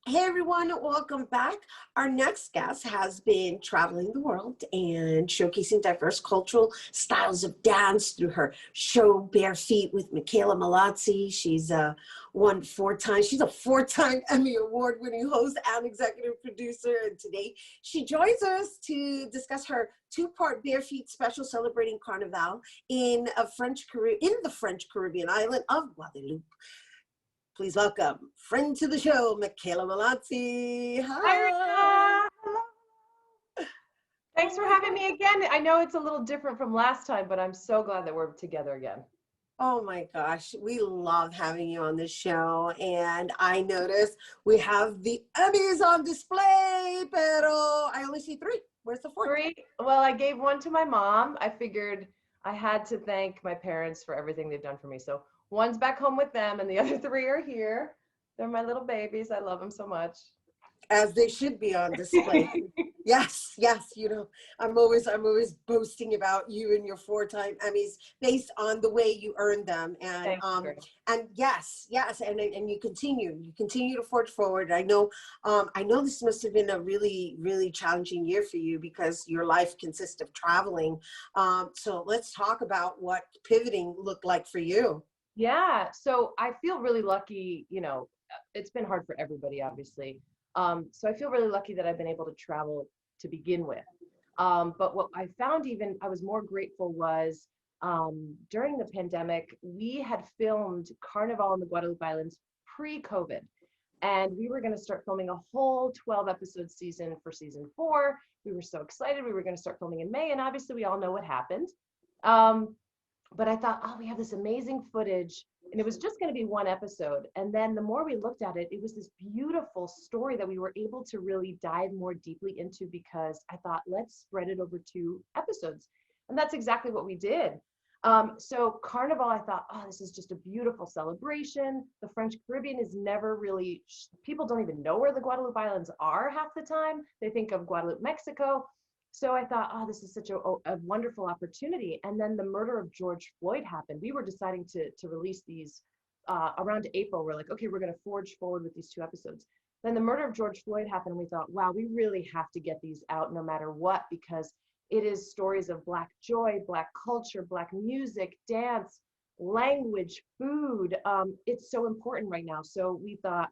Hey everyone, welcome back. Our next guest has been traveling the world and showcasing diverse cultural styles of dance through her show Bare Feet with Mickela Mallozzi. She's she's a four-time Emmy award-winning host and executive producer. And today she joins us to discuss her two-part Bare Feet special celebrating Carnival in the French Caribbean island of Guadeloupe. Please welcome friend to the show, Mickela Mallozzi. Hi, Hi. Rhina. Thanks for having me again. I know it's a little different from last time, but I'm so glad that we're together again. Oh my gosh, we love having you on the show. And I noticed we have the Emmys on display, pero I only see three. Where's the fourth? Three. Well, I gave one to my mom. I figured I had to thank my parents for everything they've done for me. So one's back home with them, and the other three are here. They're my little babies. I love them so much. As they should be on display. Yes, yes. I'm always boasting about you and your four-time Emmys based on the way you earned them. And and yes, and you continue to forge forward. I know this must have been a really, really challenging year for you because your life consists of traveling. So let's talk about what pivoting looked like for you. Yeah. So I feel really lucky. It's been hard for everybody, obviously. So I feel really lucky that I've been able to travel to begin with. But what I found I was more grateful was during the pandemic, we had filmed Carnival in the Guadeloupe Islands pre-COVID. And we were going to start filming a whole 12 episode season for season 4. We were so excited. We were going to start filming in May. And obviously we all know what happened. But I thought, oh, we have this amazing footage. And it was just going to be one episode. And then the more we looked at it, it was this beautiful story that we were able to really dive more deeply into because I thought, let's spread it over 2 episodes. And that's exactly what we did. So Carnival, I thought, oh, this is just a beautiful celebration. The French Caribbean is never really, people don't even know where the Guadeloupe Islands are half the time. They think of Guadeloupe, Mexico. So I thought, oh, this is such a wonderful opportunity. And then the murder of George Floyd happened. We were deciding to release these around April. We're like, okay, we're going to forge forward with these 2 episodes. Then the murder of George Floyd happened. And we thought, wow, we really have to get these out no matter what, because it is stories of Black joy, Black culture, Black music, dance, language, food. It's so important right now. So we thought,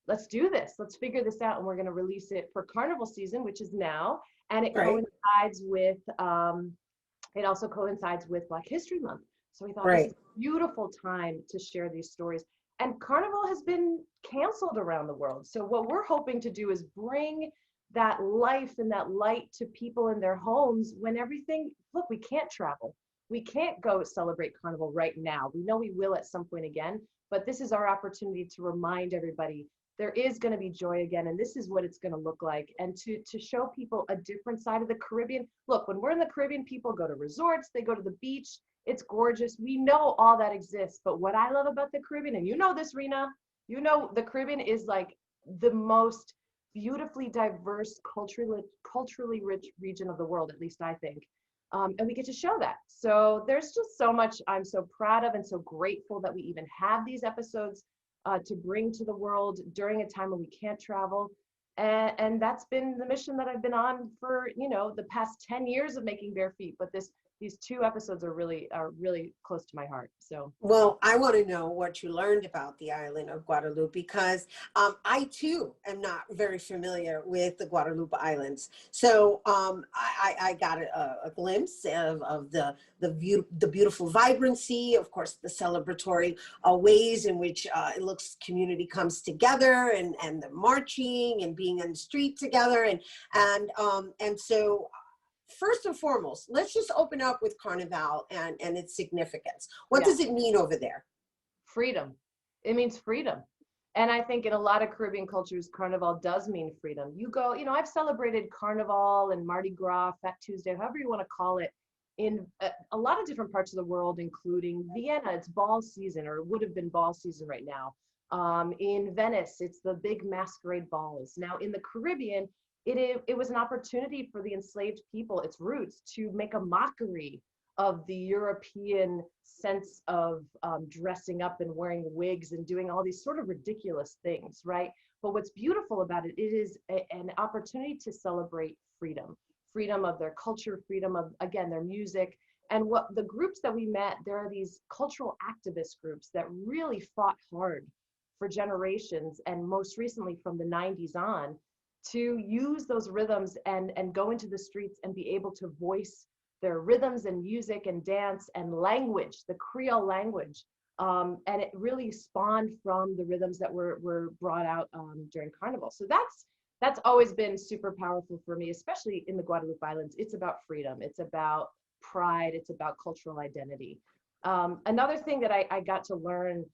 let's do this. Let's figure this out. And we're going to release it for Carnival season, which is now. And it coincides with, it also coincides with Black History Month. So we thought this is a beautiful time to share these stories. And Carnival has been canceled around the world. So what we're hoping to do is bring that life and that light to people in their homes when look, we can't travel. We can't go celebrate Carnival right now. We know we will at some point again, but this is our opportunity to remind everybody there is going to be joy again, and this is what it's going to look like, and to show people a different side of the Caribbean. Look, when we're in the Caribbean, people go to resorts, they go to the beach, it's gorgeous. We know all that exists, but what I love about the Caribbean, and you know this, Rhina, the Caribbean is like the most beautifully diverse, culturally rich region of the world, at least I think. And we get to show that. So there's just so much I'm so proud of and so grateful that we even have these episodes to bring to the world during a time when we can't travel. And that's been the mission that I've been on for, the past 10 years of making Bare Feet. But these 2 episodes are really close to my heart. So, well, I want to know what you learned about the island of Guadeloupe because I too am not very familiar with the Guadeloupe Islands. So I got a glimpse of the beautiful vibrancy, of course, the celebratory ways in which it looks community comes together and the marching and being on the street together and so. First and foremost, let's just open up with Carnival and its significance. What does it mean over there? Freedom. It means freedom. And I think in a lot of Caribbean cultures, Carnival does mean freedom. You go, I've celebrated Carnival and Mardi Gras, Fat Tuesday, however you want to call it, in a lot of different parts of the world, including Vienna, it's ball season, or it would have been ball season right now. In Venice, it's the big masquerade balls. Now in the Caribbean, it was an opportunity for the enslaved people, its roots, to make a mockery of the European sense of dressing up and wearing wigs and doing all these sort of ridiculous things, right? But what's beautiful about it, it is an opportunity to celebrate freedom, freedom of their culture, freedom of, again, their music. And what the groups that we met, there are these cultural activist groups that really fought hard for generations, and most recently from the 90s on, to use those rhythms and go into the streets and be able to voice their rhythms and music and dance and language, the Creole language. And it really spawned from the rhythms that were brought out during Carnival. So that's always been super powerful for me, especially in the Guadeloupe Islands. It's about freedom. It's about pride. It's about cultural identity. Another thing that I got to learn,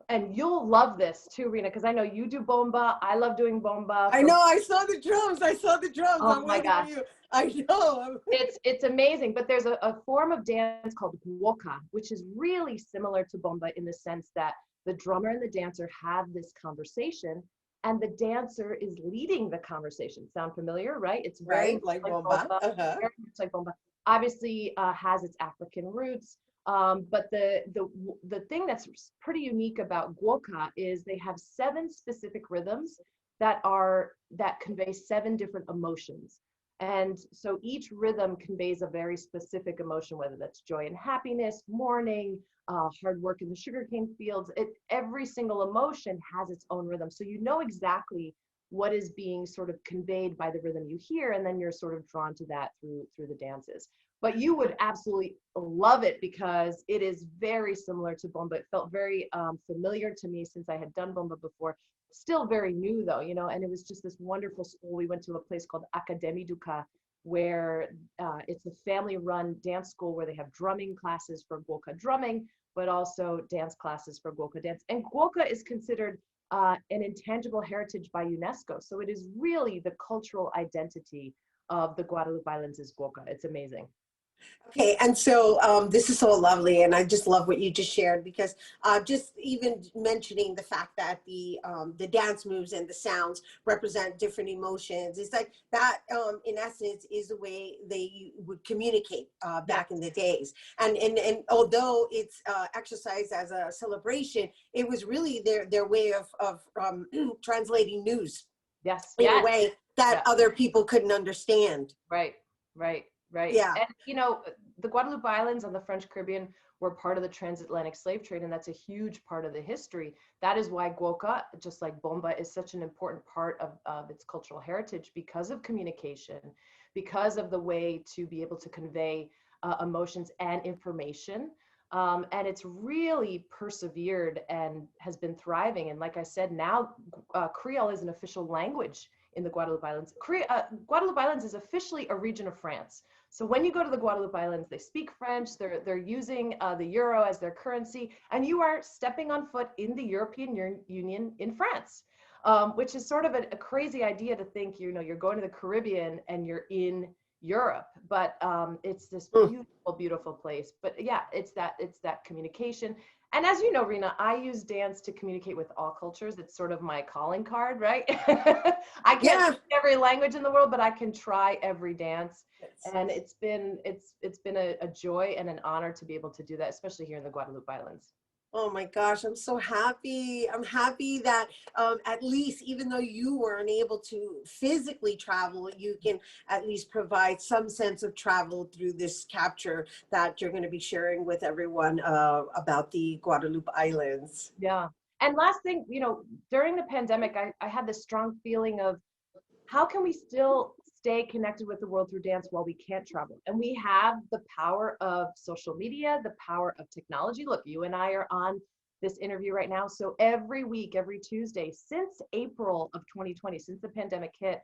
and you'll love this too, Rhina, because I know you do bomba. I love doing bomba. I know. I saw the drums. I saw the drums. Oh I'm my waiting for gosh. you. I know. It's amazing, but there's a form of dance called guoca, which is really similar to bomba in the sense that the drummer and the dancer have this conversation, and the dancer is leading the conversation. Sound familiar, right? It's very Right, much like like bomba. bomba, very much like bomba. Obviously, has its African roots. But the thing that's pretty unique about guoca is they have 7 specific rhythms that convey 7 different emotions. And so each rhythm conveys a very specific emotion, whether that's joy and happiness, mourning, hard work in the sugarcane fields. Every single emotion has its own rhythm. So you know exactly what is being sort of conveyed by the rhythm you hear, and then you're sort of drawn to that through the dances. But you would absolutely love it because it is very similar to bomba. It felt very familiar to me since I had done bomba before. Still very new though, and it was just this wonderful school. We went to a place called Académie du Ca, where it's a family-run dance school where they have drumming classes for guoca drumming, but also dance classes for guoca dance. And guoca is considered an intangible heritage by UNESCO. So it is really the cultural identity of the Guadeloupe Islands is guoca. It's amazing. Okay, and so this is so lovely, and I just love what you just shared because just even mentioning the fact that the dance moves and the sounds represent different emotions, it's like that in essence is the way they would communicate back in the days. And although it's exercised as a celebration, it was really their way of translating news Yes, in a yes, way that yeah. other people couldn't understand. Right, right, right. Yeah. And the Guadeloupe Islands and the French Caribbean were part of the transatlantic slave trade, and that's a huge part of the history. That is why guoca, just like bomba, is such an important part of its cultural heritage because of communication, because of the way to be able to convey emotions and information. And it's really persevered and has been thriving. And like I said, now Creole is an official language in the Guadeloupe Islands. Guadeloupe Islands is officially a region of France. So when you go to the Guadeloupe Islands, they speak French, they're using the euro as their currency, and you are stepping on foot in the European Union in France, which is sort of a crazy idea to think, you're going to the Caribbean and you're in Europe, but it's this beautiful, beautiful place. But yeah, it's that communication. And as you know, Rhina, I use dance to communicate with all cultures. It's sort of my calling card, right? I can't speak every language in the world, but I can try every dance. And it's been a joy and an honor to be able to do that, especially here in the Guadeloupe Islands. Oh my gosh, I'm so happy. I'm happy that at least, even though you weren't able to physically travel, you can at least provide some sense of travel through this capture that you're going to be sharing with everyone about the Guadeloupe Islands. Yeah. And last thing, during the pandemic, I had this strong feeling of how can we still stay connected with the world through dance while we can't travel? And we have the power of social media, the power of technology. Look, you and I are on this interview right now. So every week, every Tuesday, since April of 2020, since the pandemic hit,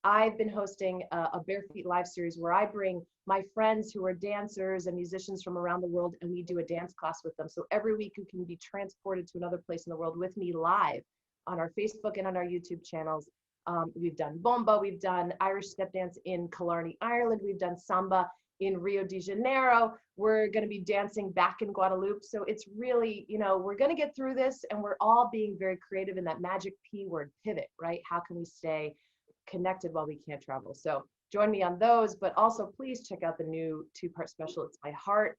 I've been hosting a Bare Feet Live series where I bring my friends who are dancers and musicians from around the world, and we do a dance class with them. So every week you can be transported to another place in the world with me live on our Facebook and on our YouTube channels. We've done bomba, we've done Irish step dance in Killarney, Ireland, we've done samba in Rio de Janeiro. We're going to be dancing back in Guadeloupe. So it's really, we're going to get through this, and we're all being very creative in that magic P word, pivot, right? How can we stay connected while we can't travel? So join me on those, but also please check out the new 2-part special, It's My Heart.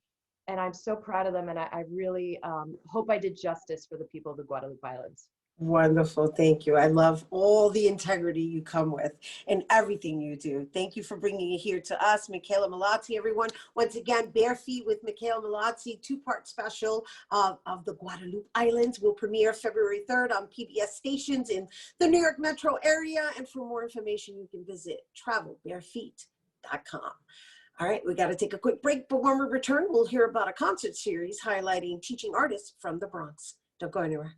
And I'm so proud of them, and I really hope I did justice for the people of the Guadeloupe Islands. Wonderful. Thank you. I love all the integrity you come with and everything you do. Thank you for bringing it here to us, Mickela Mallozzi, everyone. Once again, Bare Feet with Mickela Mallozzi, two-part special of the Guadeloupe Islands will premiere February 3rd on PBS stations in the New York metro area. And for more information, you can visit travelbarefeet.com. All right, we got to take a quick break, but when we return, we'll hear about a concert series highlighting teaching artists from the Bronx. Don't go anywhere.